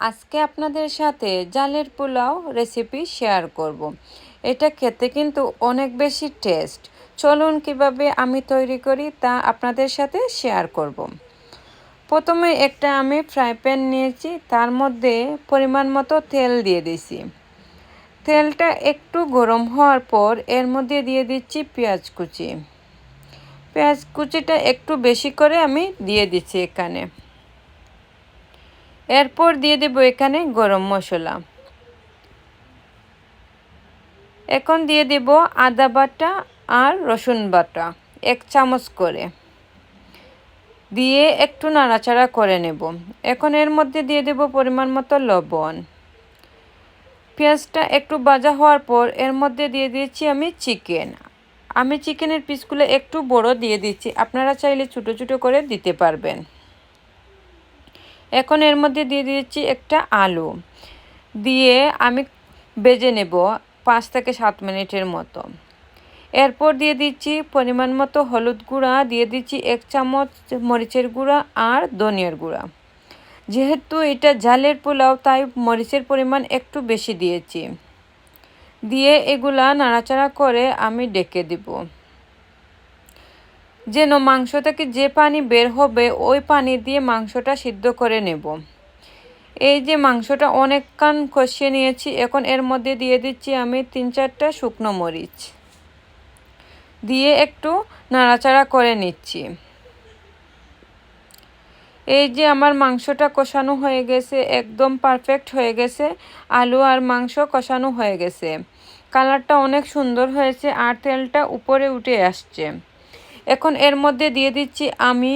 আজকে আপনাদের সাথে জালের পোলাও রেসিপি শেয়ার করব। এটা খেতে কিন্তু অনেক বেশি টেস্ট। চলুন কিভাবে আমি তৈরি করি তা আপনাদের সাথে শেয়ার করব। প্রথমে আমি ফ্রাই প্যান নিয়েছি, তার মধ্যে পরিমাণ মতো তেল দিয়ে দিয়েছি। তেলটা একটু গরম হওয়ার পর এর মধ্যে দিয়ে দিচ্ছি পেঁয়াজ কুচি। পেঁয়াজ কুচিটা একটু বেশি করে আমি দিয়ে দিচ্ছি এখানে। এরপর দিয়ে দেব এখানে গরম মশলা। এখন দিয়ে দেব আদা বাটা আর রসুন বাটা 1 চামচ করে, দিয়ে একটু নাড়াচাড়া করে নেব। এখন এর মধ্যে দিয়ে দেব পরিমাণ মতো লবণ। পেঁয়াজটা একটু ভাজা হওয়ার পর এর মধ্যে দিয়ে দিচ্ছি আমি চিকেন। আমি চিকেনের পিসগুলো একটু বড় দিয়ে দিচ্ছি, আপনারা চাইলে ছোটো ছোটো করে দিতে পারবেন। এখন এর মধ্যে দিয়ে দিচ্ছি একটা আলু, দিয়ে আমি ভেজে নেব 5 থেকে 7 মিনিটের মতো। এরপর দিয়ে দিচ্ছি পরিমাণ মতো হলুদ গুঁড়া, দিয়ে দিচ্ছি 1 চামচ মরিচের গুঁড়া আর ধনিয়ার গুঁড়া। যেহেতু এটা ঝালের পোলাও তাই মরিচের পরিমাণ একটু বেশি দিয়েছি। দিয়ে এগুলা নাড়াচাড়া করে আমি ঢেকে দিব, যেন মাংস থেকে যে পানি বের হবে ওই পানি দিয়ে মাংসটা সিদ্ধ করে নেব। এই যে মাংসটা অনেকক্ষণ কষিয়ে নিয়েছি, এখন এর মধ্যে দিয়ে দিচ্ছি আমি 3-4টা শুকনো মরিচ, দিয়ে একটু নাড়াচাড়া করে নিচ্ছি। এই যে আমার মাংসটা কষানো হয়ে গেছে, একদম পারফেক্ট হয়ে গেছে। আলু আর মাংস কষানো হয়ে গেছে, কালারটা অনেক সুন্দর হয়েছে আর তেলটা উপরে উঠে আসছে। এখন এর মধ্যে দিয়ে দিচ্ছি আমি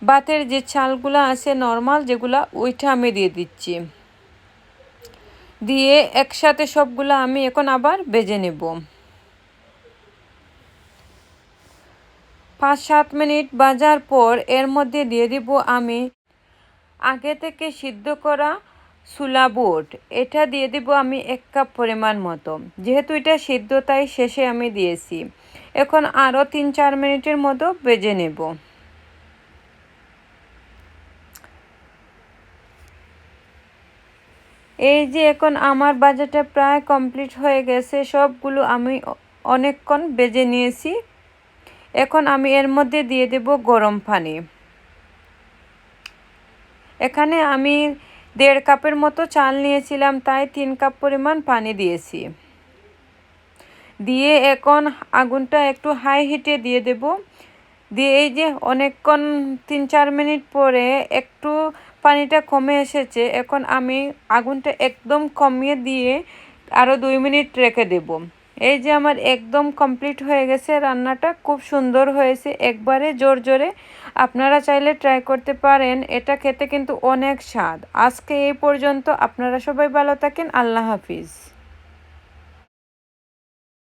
ভাতের যে চালগুলো আছে নর্মাল যেগুলা, ওইটা আমি দিয়ে দিচ্ছি। দিয়ে একসাথে সবগুলো আমি এখন আবার ভেজে নেব। 5-7 মিনিট ভাজার পর এর মধ্যে দিয়ে দিব আমি আগে থেকে সিদ্ধ করা ছোলা বুট। এটা দিয়ে দিব আমি 1 কাপ পরিমাণ মতো, যেহেতু এটা সিদ্ধ তাই শেষে আমি দিয়েছি। এখন আরও 3-4 মিনিটের মতো ভেজে নেব। এই যে এখন আমার ভাজাটা প্রায় কমপ্লিট হয়ে গেছে, সবগুলো আমি অনেকক্ষণ ভেজে নিয়েছি। এখন আমি এর মধ্যে দিয়ে দেব গরম পানি। এখানে আমি 1.5 কাপের মতো চাল নিয়েছিলাম, তাই 3 কাপ পরিমাণ পানি দিয়েছি। দিয়ে এখন আগুনটা একটু হাই হিটে দিয়ে দেব। দিয়ে এই যে অনেকক্ষণ 3-4 মিনিট পরে একটু পানিটা কমে এসেছে, এখন আমি আগুনটা একদম কমিয়ে দিয়ে আরও 2 মিনিট রেখে দেব। এই যে আমার একদম কমপ্লিট হয়ে গেছে, রান্নাটা খুব সুন্দর হয়েছে, একবারে জোরে। আপনারা চাইলে ট্রাই করতে পারেন, এটা খেতে কিন্তু অনেক স্বাদ। আজকে এই পর্যন্ত, আপনারা সবাই ভালো থাকেন, আল্লাহ হাফিজ।